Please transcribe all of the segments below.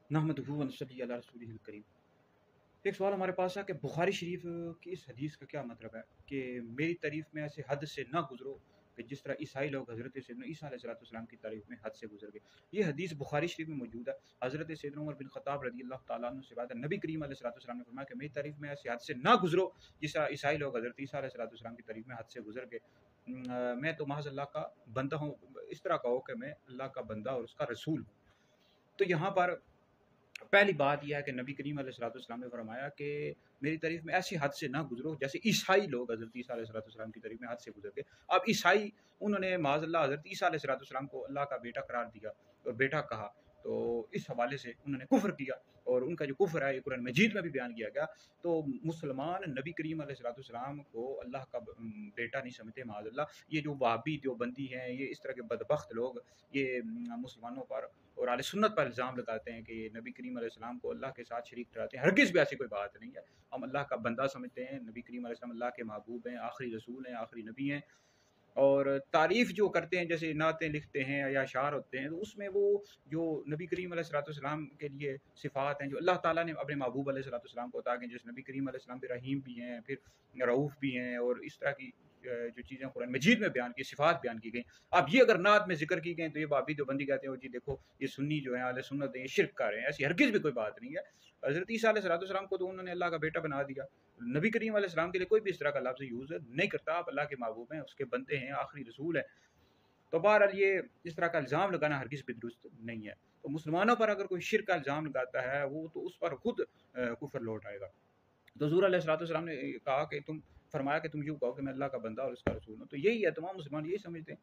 नहमदुहु व नसल्ली अला रसूलिहिल करीम। एक सवाल हमारे पास है कि बुखारी शरीफ की इस हदीस का क्या मतलब है कि मेरी तारीफ में ऐसे हद से ना गुजरो कि जिस तरह ईसाई लोग हज़रत सैयदना ईसा अलैहिस्सलाम की तारीफ में हद से गुजर गए। ये हदीस बुखारी शरीफ में मौजूद है। हज़रत सैयदना उमर बिन ख़त्ताब रज़ी अल्लाह तआला अन्हु से बात है, नबी करीम अलैहिस्सलाम ने फरमाया कि मेरी तारीफ में ऐसे हद से ना गुजरो जिस तरह ईसाई लोग हज़रत ईसा अलैहिस्सलाम की तारीफ में हद से गुजर गए। मैं तो महज़ अल्लाह का बंदा हूँ, इस तरह कहो कि मैं अल्लाह का बंदा और उसका रसूल हूँ। तो यहाँ पर पहली बात यह है कि नबी करीम अलैहिस्सलाम ने फरमाया कि मेरी तारीफ में ऐसी हद से ना गुजरो जैसे ईसाई लोग हज़रत ईसा अलैहिस्सलाम की तारीफ में हद से गुजर गए। अब ईसाई उन्होंने माज़अल्लाह हज़रत ईसा अलैहिस्सलाम को अल्लाह का बेटा करार दिया और बेटा कहा, तो इस हवाले से उन्होंने कुफ्र किया और उनका जो कुफ्र है ये कुरान मजीद में भी बयान किया गया। तो मुसलमान नबी करीम अलैहिस्सलाम को अल्लाह का बेटा नहीं समझते माज़अल्लाह। ये जो वहाबी देवबंदी हैं, ये इस तरह के बदबख्त लोग ये मुसलमानों पर और अहले सुन्नत पर इल्ज़ाम लगाते हैं कि नबी करीम अलैहिस्सलाम को अल्लाह के साथ शरीक ठहराते हैं। हरगिज़ भी ऐसी कोई बात नहीं है। हम अल्लाह का बंदा समझते हैं, नबी करीम अलैहिस्सलाम अल्लाह के महबूब हैं, आखिरी रसूल हैं, आखिरी नबी हैं। और तारीफ़ जो करते हैं, जैसे नातें लिखते हैं या अशार होते हैं, तो उसमें वो जो नबी करीम अलैहिस्सलाम के लिए सिफ़ात हैं जो अल्लाह ताला ने अपने महबूब अलैहिस्सलाम को अता की, जैसे नबी करीम अलैहिस्सलाम पे रहीम भी हैं, फिर रऊफ़ भी हैं और इस तरह की जो चीज़ें कुरान मजीद में बयान की, सिफ़ात बयान की गई। अब ये अगर नात में ज़िक्र की गई तो ये वहाबी देवबंदी कहते हैं, जी देखो ये सुन्नी जो है अहले सुन्नत है, ये शिर्क कर रहे हैं। ऐसी हरगिज़ भी कोई बात नहीं है। हज़रत ईसा अलैहिस्सलाम को तो उन्होंने अल्लाह का बेटा बना दिया। नबी करीम अलैहिस्सलाम के लिए कोई भी इस तरह का लफ्ज़ यूज़ नहीं करता। आप अल्लाह के महबूब हैं, उसके बंदे हैं, आखिरी रसूल हैं। तो बहरहाल ये इस तरह का इल्ज़ाम लगाना हरगिज़ भी दुरुस्त नहीं है। तो मुसलमानों पर अगर कोई शिर्क का इल्ज़ाम लगाता है, वो तो उस पर खुद कुफ्र लौट आएगा। तो हुज़ूर अलैहिस्सलाम ने कहा कि तुम फरमाया कि तुम यूँ कहो कि मैं अल्लाह का बंदा और उसका रसूल हूँ। तो यही है, तमाम मुसलमान यही समझते हैं।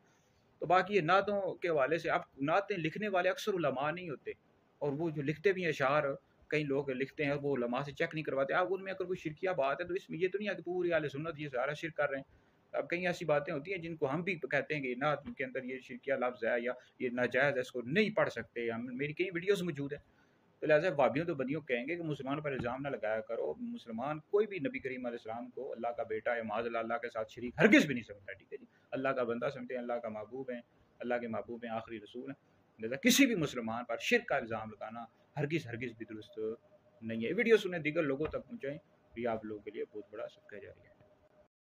तो बाकी ये नातों के हवाले से, अब नातें लिखने वाले अक्सर उलमा नहीं होते और वो जो लिखते भी हैं अशार, कई लोग लिखते हैं वो उलमा से चेक नहीं करवाते। अब उनमें अगर कोई शिरकिया बात है तो इसमें ये तो नहीं है कि पूरी अहले सुन्नत ये सारा शिरक कर रहे हैं। अब कई ऐसी बातें होती हैं जिनको हम भी कहते हैं कि नात के अंदर ये शिरकिया लफ्ज़ है या ये नाजायज़ है, इसको नहीं पढ़ सकते हम। मेरी कई वीडियोज़ मौजूद हैं। तो लिहाजा वाबियों तो बदियों कहेंगे कि मुसलमान पर इल्ज़ाम ना लगाया करो। मुसलमान कोई भी नबी करीम अलैहिस्सलाम को अल्लाह का बेटा या माज़अल्लाह अल्लाह के साथ शरीक हरगिज़ भी नहीं समझता, ठीक है जी। अल्लाह का बंदा समझते हैं, अल्लाह का महबूब हैं, अल्लाह के महबूब हैं, आखिरी रसूल हैं। लिहाजा किसी भी मुसलमान पर शिर्क का इल्ज़ाम लगाना हरगिज़ भी दुरुस्त नहीं है। वीडियो सुने दीगर लोगों तक पहुँचाएँ, ये आप लोगों के लिए बहुत बड़ा सदका जारिया है।